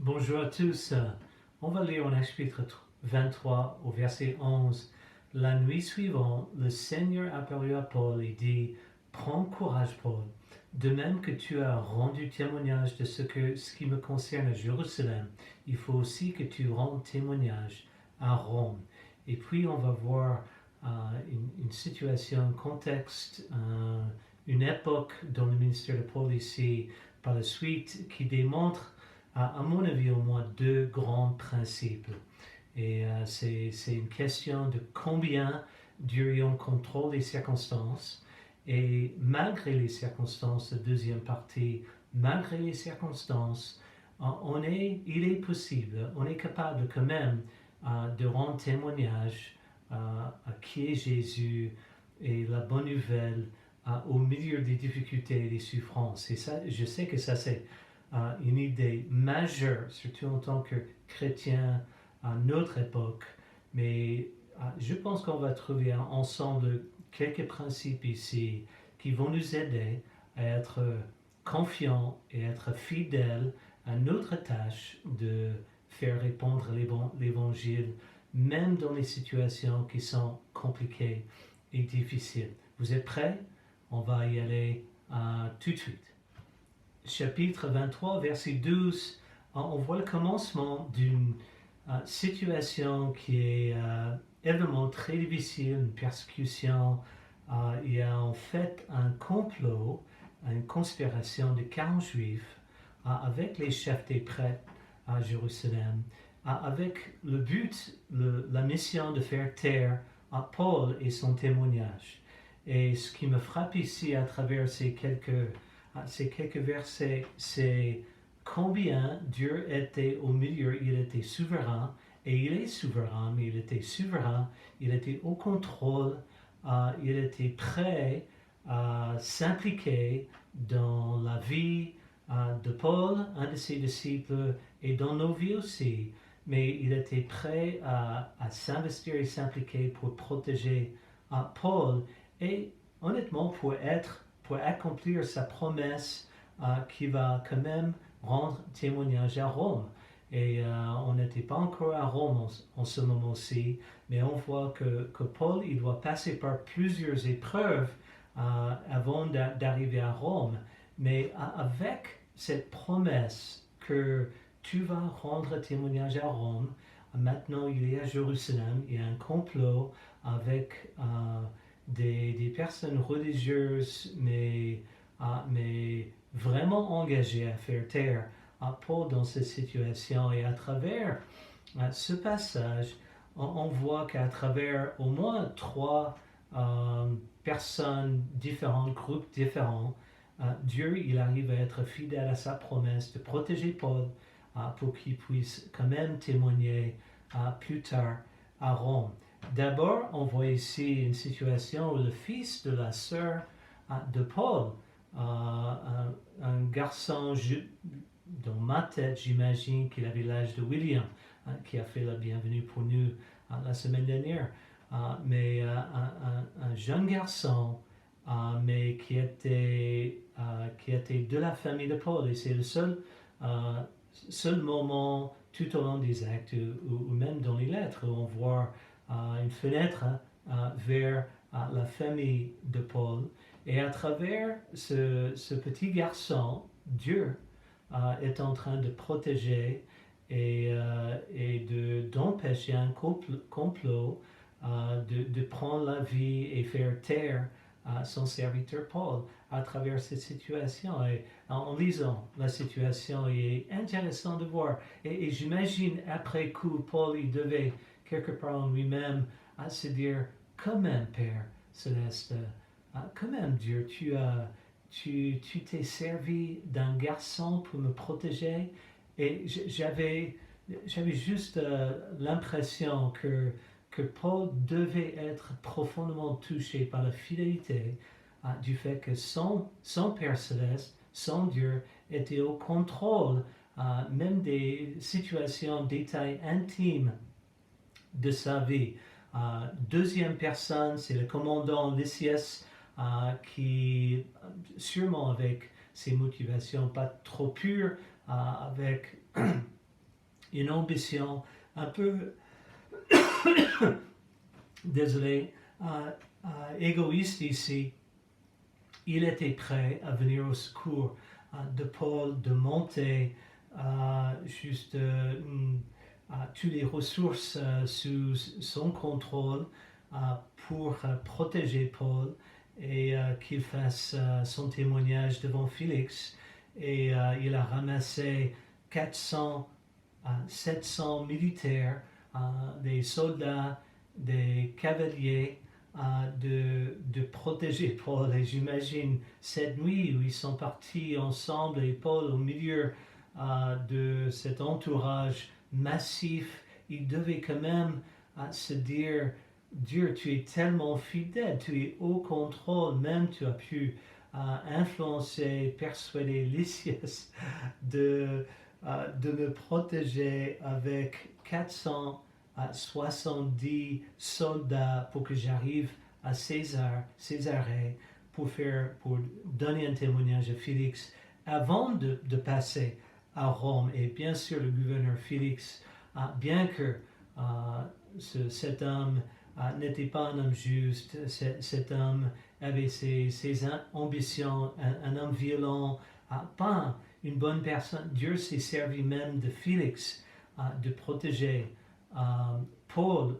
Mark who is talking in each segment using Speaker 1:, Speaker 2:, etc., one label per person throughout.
Speaker 1: Bonjour à tous. On va lire en chapitre 23 au verset 11. La nuit suivante, le Seigneur apparut à Paul et dit: Prends courage, Paul. De même que tu as rendu témoignage de ce qui me concerne à Jérusalem, il faut aussi que tu rendes témoignage à Rome. Et puis on va voir une situation, un contexte, une époque dans le ministère de Paul ici par la suite qui démontre à mon avis, au moins deux grands principes. Et c'est une question de combien Dieu contrôle les circonstances. Et malgré les circonstances, la deuxième partie, malgré les circonstances, il est possible, on est capable quand même de rendre témoignage à qui est Jésus et la bonne nouvelle au milieu des difficultés et des souffrances. Et ça, je sais que ça c'est une idée majeure, surtout en tant que chrétien à notre époque. Mais je pense qu'on va trouver ensemble quelques principes ici qui vont nous aider à être confiants et être fidèles à notre tâche de faire répandre l'évangile, même dans les situations qui sont compliquées et difficiles. Vous êtes prêts? On va y aller tout de suite. Chapitre 23, verset 12, on voit le commencement d'une situation qui est évidemment très difficile, une persécution. Il y a en fait un complot, une conspiration de 40 juifs avec les chefs des prêtres à Jérusalem, avec le but, la mission de faire taire à Paul et son témoignage. Et ce qui me frappe ici à travers ces quelques versets, c'est combien Dieu était au milieu, il était souverain, et il est souverain, mais il était souverain, il était au contrôle, il était prêt à s'impliquer dans la vie de Paul, un de ses disciples, et dans nos vies aussi. Mais il était prêt à s'investir et s'impliquer pour protéger Paul et honnêtement pour accomplir sa promesse qui va quand même rendre témoignage à Rome. Et on n'était pas encore à Rome en ce moment-ci, mais on voit que Paul il doit passer par plusieurs épreuves avant d'arriver à Rome. Mais avec cette promesse que tu vas rendre témoignage à Rome, maintenant il est à Jérusalem, il y a un complot avec des personnes religieuses, mais vraiment engagées à faire taire Paul dans cette situation. Et à travers ce passage, on voit qu'à travers au moins trois personnes différentes, groupes différents, Dieu il arrive à être fidèle à sa promesse de protéger Paul pour qu'il puisse quand même témoigner plus tard à Rome. D'abord, on voit ici une situation où le fils de la sœur de Paul, un garçon, dans ma tête, j'imagine qu'il avait l'âge de William, qui a fait la bienvenue pour nous la semaine dernière, mais un jeune garçon, mais qui était de la famille de Paul, et c'est le seul moment tout au long des actes, ou même dans les lettres, où on voit une fenêtre vers la famille de Paul. Et à travers ce petit garçon, Dieu est en train de protéger et d'empêcher un complot de prendre la vie et faire taire son serviteur Paul à travers cette situation. Et en lisant la situation, il est intéressant de voir. Et j'imagine après coup, Paul il devait quelque part en lui-même à se dire: quand même Père Céleste, quand même Dieu, tu t'es servi d'un garçon pour me protéger. Et j'avais juste l'impression que Paul devait être profondément touché par la fidélité du fait que son Père Céleste, son Dieu, était au contrôle même des situations, détails intimes de sa vie. Deuxième personne, c'est le commandant Lysias qui, sûrement avec ses motivations pas trop pures, avec une ambition un peu, désolé, égoïste ici. Il était prêt à venir au secours de Paul, de monter juste toutes les ressources sous son contrôle pour protéger Paul et qu'il fasse son témoignage devant Félix. Et il a ramassé 400, 700 militaires, des soldats, des cavaliers, de protéger Paul. Et j'imagine cette nuit où ils sont partis ensemble et Paul au milieu de cet entourage massif, il devait quand même se dire, Dieu, tu es tellement fidèle, tu es au contrôle, même tu as pu influencer, persuader Lysias de me protéger avec 470 soldats pour que j'arrive à Césarée pour donner un témoignage à Félix avant de passer à Rome. Et bien sûr, le gouverneur Félix, bien que cet homme n'était pas un homme juste, cet homme avait ses ambitions, un homme violent, pas une bonne personne. Dieu s'est servi même de Félix de protéger Paul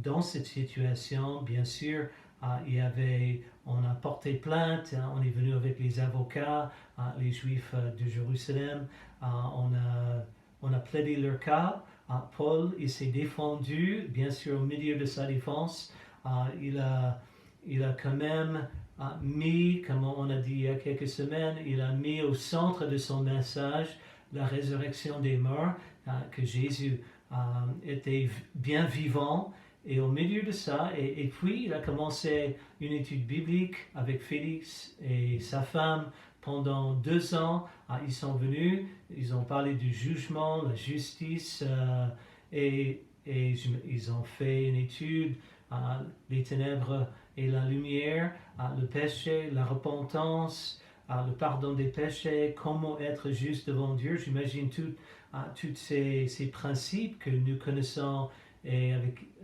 Speaker 1: dans cette situation. Bien sûr, on a porté plainte, on est venu avec les avocats, les Juifs de Jérusalem, on a plaidé leur cas. Paul, il s'est défendu, bien sûr au milieu de sa défense, il a quand même mis, comme on a dit il y a quelques semaines, il a mis au centre de son message la résurrection des morts, que Jésus était bien vivant. Et au milieu de ça, et puis il a commencé une étude biblique avec Félix et sa femme pendant 2 ans. Ils sont venus, ils ont parlé du jugement, la justice, et ils ont fait une étude, les ténèbres et la lumière, le péché, la repentance, le pardon des péchés, comment être juste devant Dieu. J'imagine tous ces principes que nous connaissons et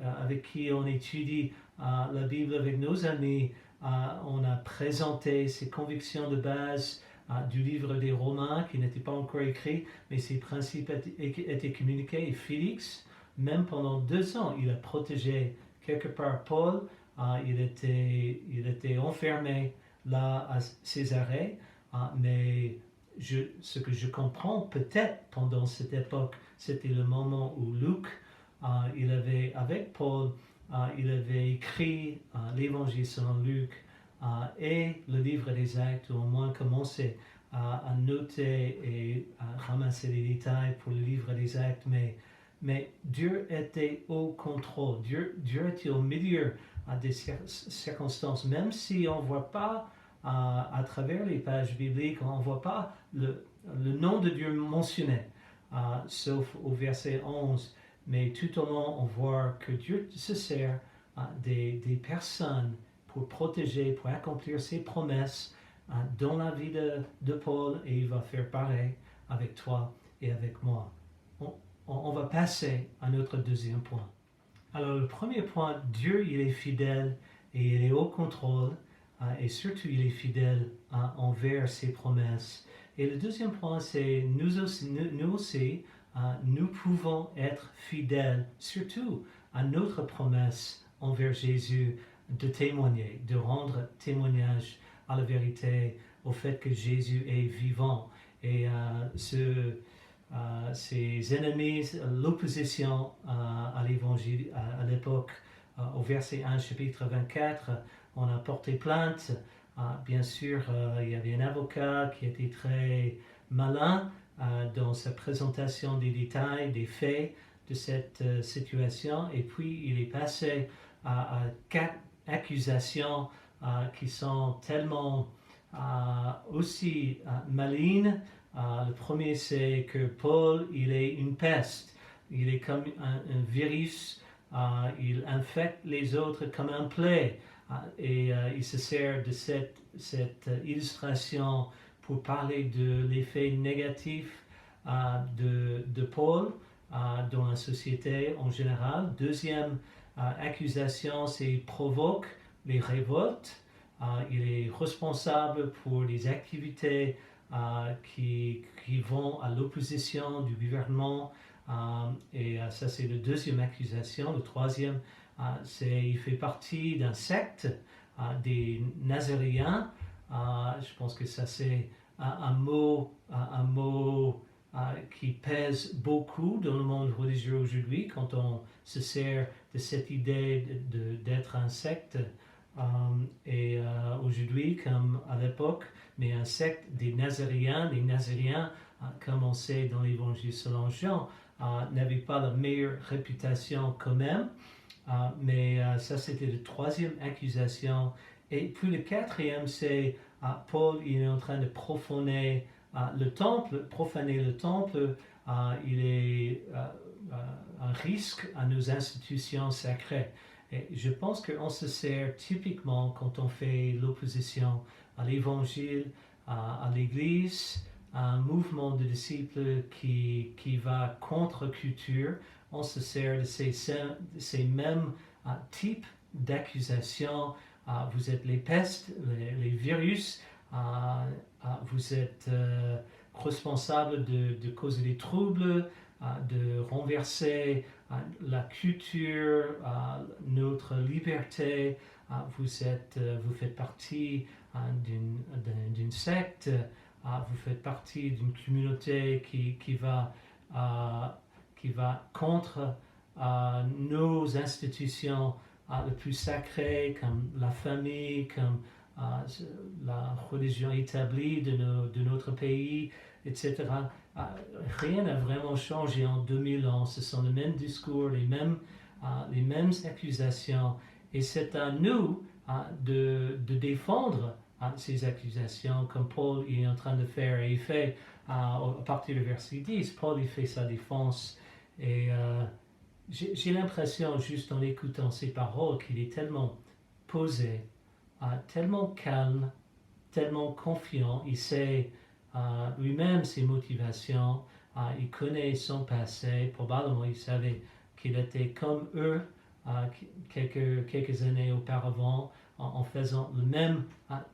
Speaker 1: avec qui on étudie la Bible avec nos amis. On a présenté ces convictions de base du livre des Romains qui n'était pas encore écrit, mais ces principes étaient communiqués. Et Félix, même pendant 2 ans, il a protégé quelque part Paul. Il était enfermé là à Césarée, mais ce que je comprends peut-être pendant cette époque, c'était le moment où Luc, avec Paul, il avait écrit l'évangile selon Luc et le livre des Actes, ou au moins commencé à noter et à ramasser les détails pour le livre des Actes, mais Dieu était au contrôle, Dieu était au milieu des circonstances, même si on ne voit pas à travers les pages bibliques, on ne voit pas le nom de Dieu mentionné, sauf au verset 11. Mais tout au long, on voit que Dieu se sert des personnes pour protéger, pour accomplir ses promesses dans la vie de Paul, et il va faire pareil avec toi et avec moi. On va passer à notre deuxième point. Alors le premier point, Dieu il est fidèle et il est au contrôle, et surtout il est fidèle envers ses promesses. Et le deuxième point, c'est nous aussi, nous pouvons être fidèles, surtout à notre promesse envers Jésus de témoigner, de rendre témoignage à la vérité, au fait que Jésus est vivant. Et ses ennemis, l'opposition à l'évangile à l'époque, au verset 1, chapitre 24, on a porté plainte. Bien sûr, il y avait un avocat qui était très malin dans sa présentation des détails, des faits de cette situation, et puis il est passé à 4 accusations qui sont tellement aussi malignes. Le premier, c'est que Paul, il est une peste, il est comme un virus, il infecte les autres comme un plaie, et il se sert de cette illustration pour parler de l'effet négatif de Paul dans la société en général. Deuxième accusation, c'est qu'il provoque les révoltes. Il est responsable pour les activités qui vont à l'opposition du gouvernement. Et ça, c'est la deuxième accusation. Le troisième, c'est qu'il fait partie d'un secte des Nazaréens. Je pense que ça, c'est un mot qui pèse beaucoup dans le monde religieux aujourd'hui quand on se sert de cette idée d'être un secte. Et aujourd'hui, comme à l'époque, mais un secte des Nazaréens, les Nazaréens, comme on sait dans l'évangile selon Jean, n'avaient pas la meilleure réputation quand même. Mais ça, c'était la troisième accusation. Et puis le quatrième, c'est Paul, il est en train de profaner le temple. Il est un risque à nos institutions sacrées. Et je pense qu'on se sert typiquement quand on fait l'opposition à l'évangile, à l'église, à un mouvement de disciples qui va contre culture. On se sert de ces mêmes types d'accusations. Vous êtes les pestes, les virus, vous êtes responsable de causer des troubles, de renverser la culture, notre liberté. Vous faites partie d'une secte, vous faites partie d'une communauté qui va contre nos institutions les plus sacrées, comme la famille, comme la religion établie de notre pays, etc. Rien n'a vraiment changé en 2000 ans. Ce sont les mêmes discours, les mêmes accusations. Et c'est à nous de défendre ces accusations, comme Paul est en train de faire. Et il fait, à partir du verset 10, Paul il fait sa défense. Et j'ai l'impression, juste en écoutant ces paroles, qu'il est tellement posé, tellement calme, tellement confiant. Il sait lui-même ses motivations, il connaît son passé. Probablement il savait qu'il était comme eux quelques années auparavant, en faisant le même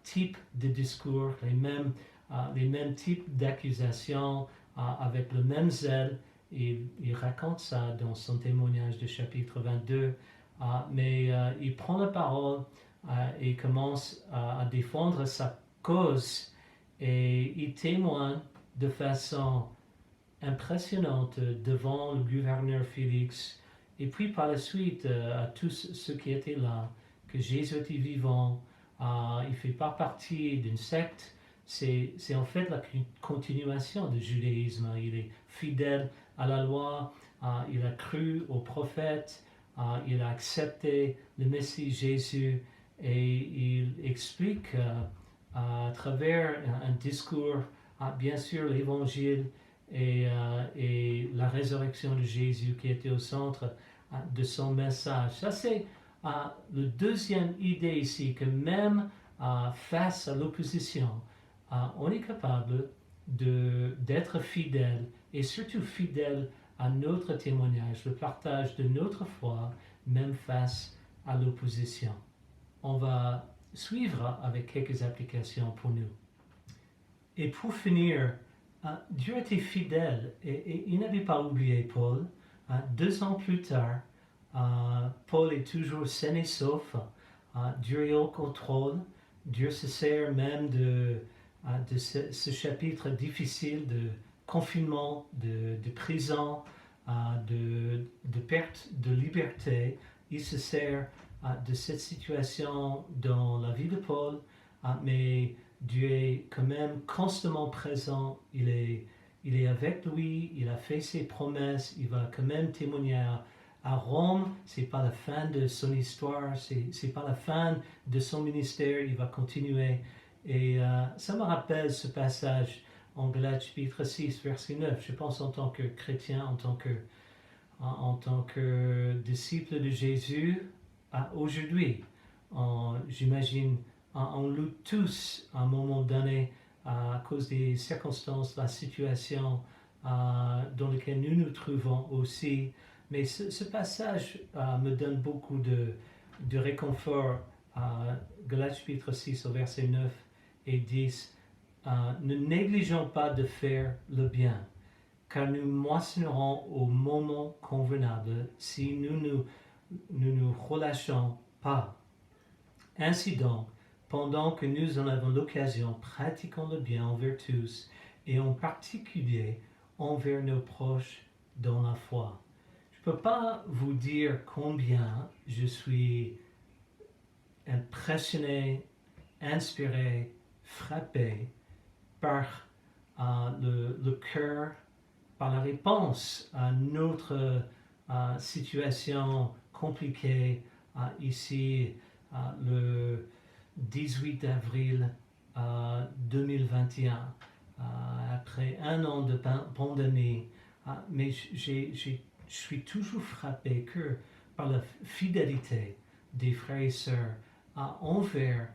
Speaker 1: type de discours, les mêmes types d'accusations, avec le même zèle. Il raconte ça dans son témoignage de chapitre 22, mais il prend la parole et commence à défendre sa cause, et il témoigne de façon impressionnante devant le gouverneur Félix, et puis par la suite à tous ceux qui étaient là, que Jésus était vivant. Il ne fait pas partie d'une secte. C'est en fait la continuation du judaïsme. Il est fidèle à la loi, il a cru aux prophètes, il a accepté le Messie Jésus, et il explique à travers un discours, bien sûr, l'évangile et la résurrection de Jésus qui était au centre de son message. Ça, c'est la deuxième idée ici, que même face à l'opposition, on est capable d'être fidèle, et surtout fidèle à notre témoignage, le partage de notre foi, même face à l'opposition. On va suivre avec quelques applications pour nous. Et pour finir, Dieu était fidèle, et il n'avait pas oublié Paul. 2 ans plus tard, Paul est toujours sain et sauf. Dieu est au contrôle. Dieu se sert même de ce chapitre difficile de confinement, de prison, de perte de liberté. Il se sert de cette situation dans la vie de Paul, mais Dieu est quand même constamment présent. Il est avec lui, il a fait ses promesses, il va quand même témoigner à Rome. C'est pas la fin de son histoire, c'est pas la fin de son ministère. Il va continuer. Et ça me rappelle ce passage en Galates chapitre 6, verset 9. Je pense en tant que chrétien, en tant que disciple de Jésus, aujourd'hui, j'imagine, on lutte tous à un moment donné à cause des circonstances, la situation dans lequel nous nous trouvons aussi. Mais ce passage me donne beaucoup de réconfort. Galates chapitre 6 au verset 9 et 10. Ne négligeons pas de faire le bien, car nous moissonnerons au moment convenable si nous nous relâchons pas. Ainsi donc, pendant que nous en avons l'occasion, pratiquons le bien envers tous, et en particulier envers nos proches dans la foi. Je ne peux pas vous dire combien je suis impressionné, inspiré, frappé par le cœur, par la réponse à notre situation compliquée ici le 18 avril 2021, après un an de pandémie. Mais je suis toujours frappé que par la fidélité des frères et sœurs envers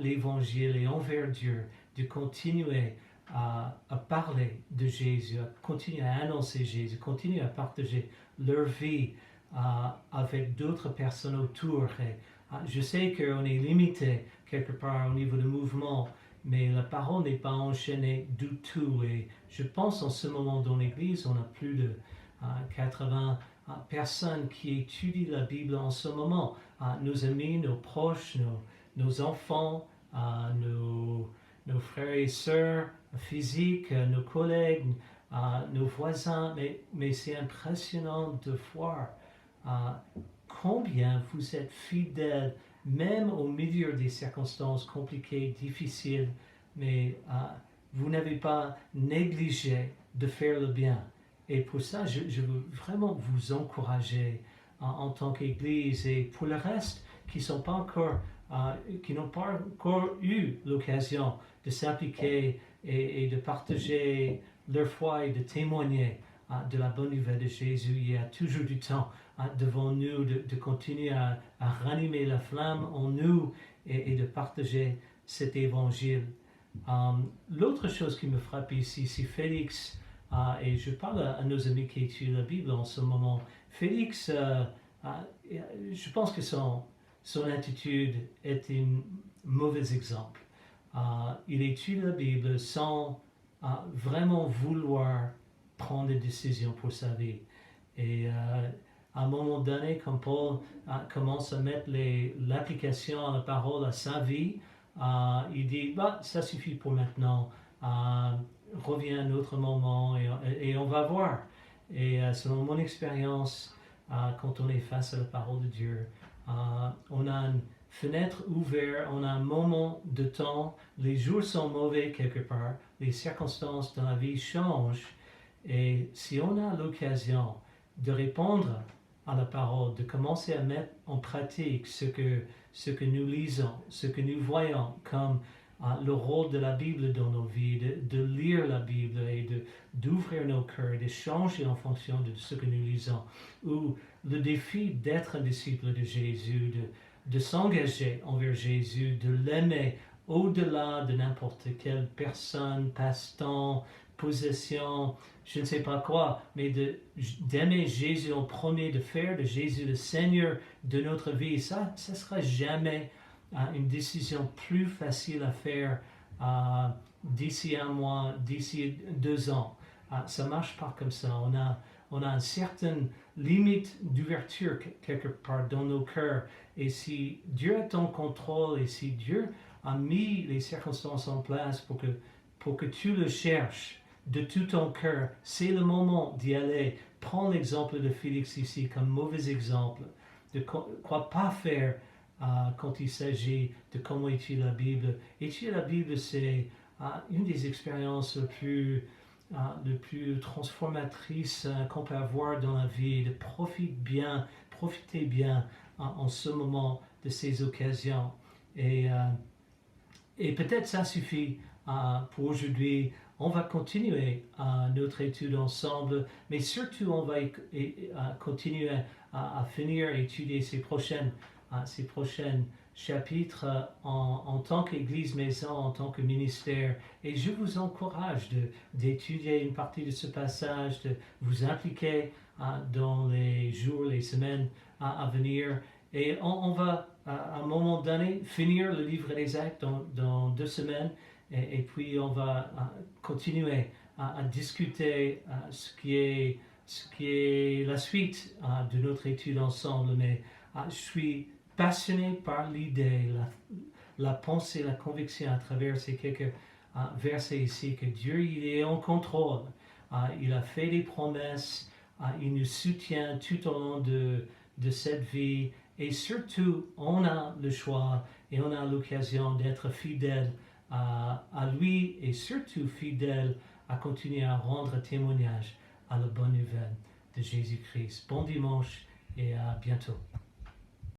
Speaker 1: l'Évangile et envers Dieu, de continuer à parler de Jésus, à continuer à annoncer Jésus, continuer à partager leur vie avec d'autres personnes autour. Et, je sais qu'on est limité quelque part au niveau du mouvement, mais la parole n'est pas enchaînée du tout. Et je pense en ce moment dans l'Église, on a plus de 80 personnes qui étudient la Bible en ce moment. Nos amis, nos proches, nos enfants, nos frères et sœurs physiques, nos collègues, nos voisins. Mais c'est impressionnant de voir combien vous êtes fidèles, même au milieu des circonstances compliquées, difficiles, mais vous n'avez pas négligé de faire le bien. Et pour ça, je veux vraiment vous encourager en tant qu'Église, et pour le reste qui n'ont pas encore eu l'occasion de s'impliquer et de partager leur foi et de témoigner de la bonne nouvelle de Jésus. Il y a toujours du temps devant nous de continuer à ranimer la flamme en nous et de partager cet évangile. L'autre chose qui me frappe ici, c'est Félix, et je parle à nos amis qui étudient la Bible en ce moment. Félix, je pense que son attitude est un mauvais exemple. Il étudie la Bible sans vraiment vouloir prendre des décisions pour sa vie. Et à un moment donné, quand Paul commence à mettre l'application à la parole à sa vie, il dit, ça suffit pour maintenant, reviens à un autre moment et on va voir. Et selon mon expérience, quand on est face à la parole de Dieu, on a une fenêtre ouverte, on a un moment de temps, les jours sont mauvais quelque part, les circonstances dans la vie changent, et si on a l'occasion de répondre à la parole, de commencer à mettre en pratique ce que nous lisons, ce que nous voyons comme le rôle de la Bible dans nos vies, de lire la Bible et d'ouvrir nos cœurs, de changer en fonction de ce que nous lisons, ou le défi d'être un disciple de Jésus, de s'engager envers Jésus, de l'aimer au-delà de n'importe quelle personne, passe-temps, possession, je ne sais pas quoi, mais d'aimer Jésus en premier, de faire de Jésus le Seigneur de notre vie. Ça ne sera jamais une décision plus facile à faire d'ici un mois, d'ici 2 ans. Ça ne marche pas comme ça. On a une certaine limite d'ouverture quelque part dans nos cœurs. Et si Dieu est en contrôle et si Dieu a mis les circonstances en place pour que tu le cherches de tout ton cœur, c'est le moment d'y aller. Prends l'exemple de Félix ici comme mauvais exemple de quoi pas faire quand il s'agit de comment étudier la Bible. Étudier la Bible, c'est une des expériences les plus transformatrices qu'on peut avoir dans la vie, de profiter bien en ce moment de ces occasions. Et peut-être ça suffit pour aujourd'hui. On va continuer notre étude ensemble, mais surtout on va continuer à finir à étudier ces prochaines chapitre en tant qu'Église Maison, en tant que ministère. Et je vous encourage d'étudier une partie de ce passage, de vous impliquer dans les jours, les semaines à venir. Et on va, à un moment donné, finir le livre des Actes dans 2 semaines. Et puis, on va continuer à discuter ce qui est la suite de notre étude ensemble. Mais je suis passionné par l'idée, la pensée, la conviction à travers ces quelques versets ici, que Dieu il est en contrôle. Il a fait des promesses, il nous soutient tout au long de cette vie. Et surtout, on a le choix et on a l'occasion d'être fidèle à lui et surtout fidèle à continuer à rendre témoignage à la bonne nouvelle de Jésus-Christ. Bon dimanche et à bientôt.